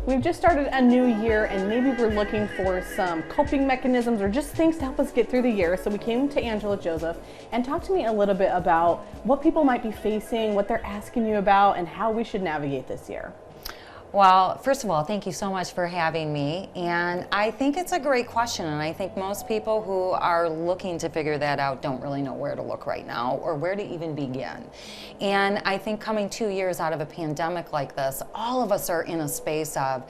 We've just started a new year and maybe we're looking for some coping mechanisms or just things to help us get through the year. So we came to Angela Joseph and talked to me a little bit about what people might be facing, what they're asking you about, and how we should navigate this year. Well, first of all, thank you so much for having me. And I think it's a great question. And I think most people who are looking to figure that out don't really know where to look right now or where to even begin. And I think coming 2 years out of a pandemic like this, all of us are in a space of,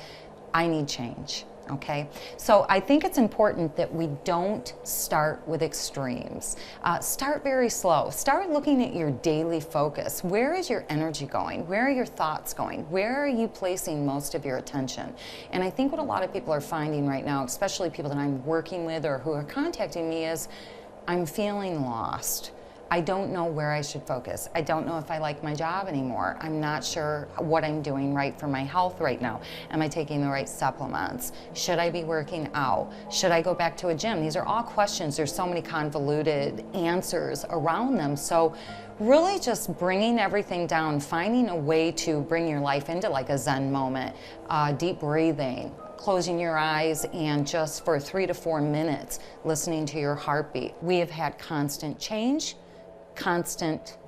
I need change. Okay, so I think it's important that we don't start with extremes. Start very slow. Start looking at your daily focus. Where is your energy going? Where are your thoughts going? Where are you placing most of your attention? And I think what a lot of people are finding right now, especially people that I'm working with or who are contacting me, is I'm feeling lost. I don't know where I should focus. I don't know if I like my job anymore. I'm not sure what I'm doing right for my health right now. Am I taking the right supplements? Should I be working out? Should I go back to a gym? These are all questions. There's so many convoluted answers around them. So really just bringing everything down, finding a way to bring your life into like a Zen moment, deep breathing, closing your eyes and just for 3 to 4 minutes listening to your heartbeat. We have had constant change, constant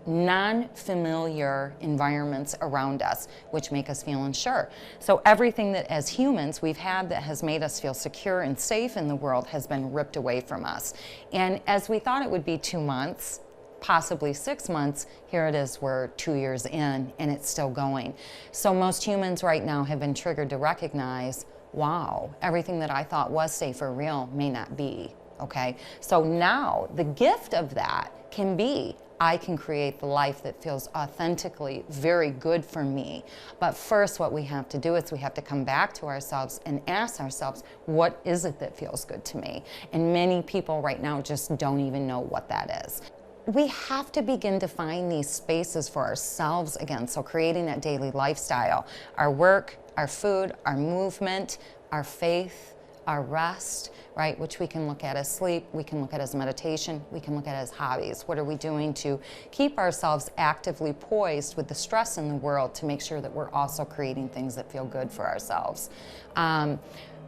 non-familiar environments around us, which make us feel unsure. So everything that as humans we've had that has made us feel secure and safe in the world has been ripped away from us. And as we thought it would be 2 months, possibly 6 months, here it is, we're 2 years in and it's still going. So most humans right now have been triggered to recognize, wow, everything that I thought was safe or real may not be. Okay, so now the gift of that can be I can create the life that feels authentically very good for me. But first what we have to do is we have to come back to ourselves and ask ourselves, what is it that feels good to me? And many people right now just don't even know what that is. We have to begin to find these spaces for ourselves again. So creating that daily lifestyle, our work, our food, our movement, our faith, our rest, right, which we can look at as sleep, we can look at as meditation, we can look at as hobbies. What are we doing to keep ourselves actively poised with the stress in the world to make sure that we're also creating things that feel good for ourselves?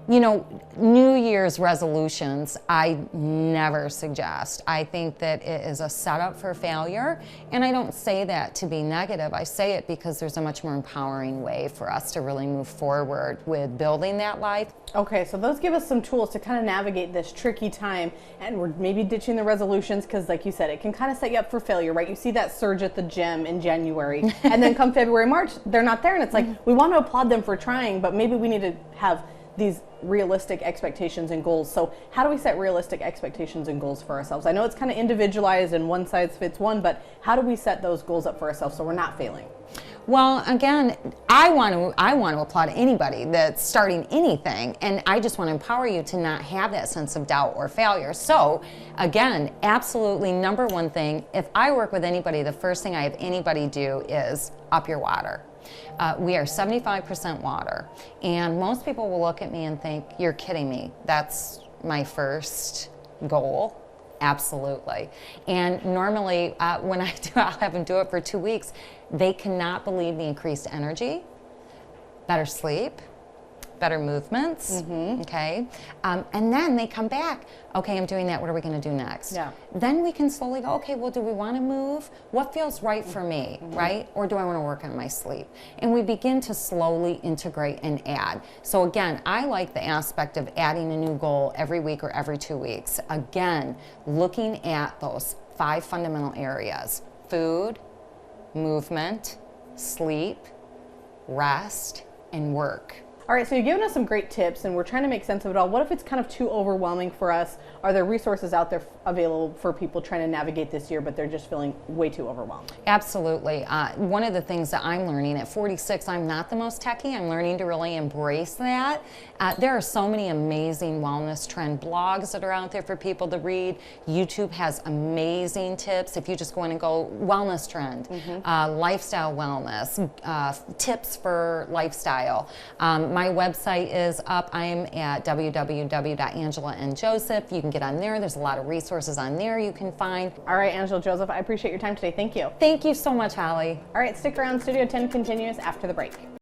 You know, New Year's resolutions, I never suggest. I think that it is a setup for failure, and I don't say that to be negative. I say it because there's a much more empowering way for us to really move forward with building that life. Okay, so those give us some tools to kind of navigate this tricky time, and we're maybe ditching the resolutions because, like you said, it can kind of set you up for failure, right? You see that surge at the gym in January, and then come February, March, they're not there, and it's like, we want to applaud them for trying, but maybe we need to have these realistic expectations and goals. So how do we set realistic expectations and goals for ourselves? I know it's kind of individualized and one size fits one, but how do we set those goals up for ourselves so we're not failing? Well, again, I want to applaud anybody that's starting anything, and I just want to empower you to not have that sense of doubt or failure. So, again, absolutely number one thing, if I work with anybody, the first thing I have anybody do is up your water. We are 75% water, and most people will look at me and think, you're kidding me. That's my first goal. Absolutely. And normally when I do, I'll have them do it for 2 weeks. They cannot believe the increased energy, better sleep, better movements, okay? And then they come back, okay, I'm doing that, what are we gonna do next? Yeah. Then we can slowly go, okay, well, do we wanna move? What feels right for me, right? Or do I wanna work on my sleep? And we begin to slowly integrate and add. So again, I like the aspect of adding a new goal every week or every 2 weeks. Again, looking at those 5 fundamental areas: food, movement, sleep, rest, and work. All right, so you've given us some great tips and we're trying to make sense of it all. What if it's kind of too overwhelming for us? Are there resources out there available for people trying to navigate this year, but they're just feeling way too overwhelmed? Absolutely. One of the things that I'm learning at 46, I'm not the most techie. I'm learning to really embrace that. There are so many amazing wellness trend blogs that are out there for people to read. YouTube has amazing tips. If you just go in and go wellness trend, lifestyle wellness, tips for lifestyle. My website is up. I am at www.angelaandjoseph. You can get on there. There's a lot of resources on there you can find. All right, Angela Joseph, I appreciate your time today. Thank you. Thank you so much, Holly. All right, stick around. Studio 10 continues after the break.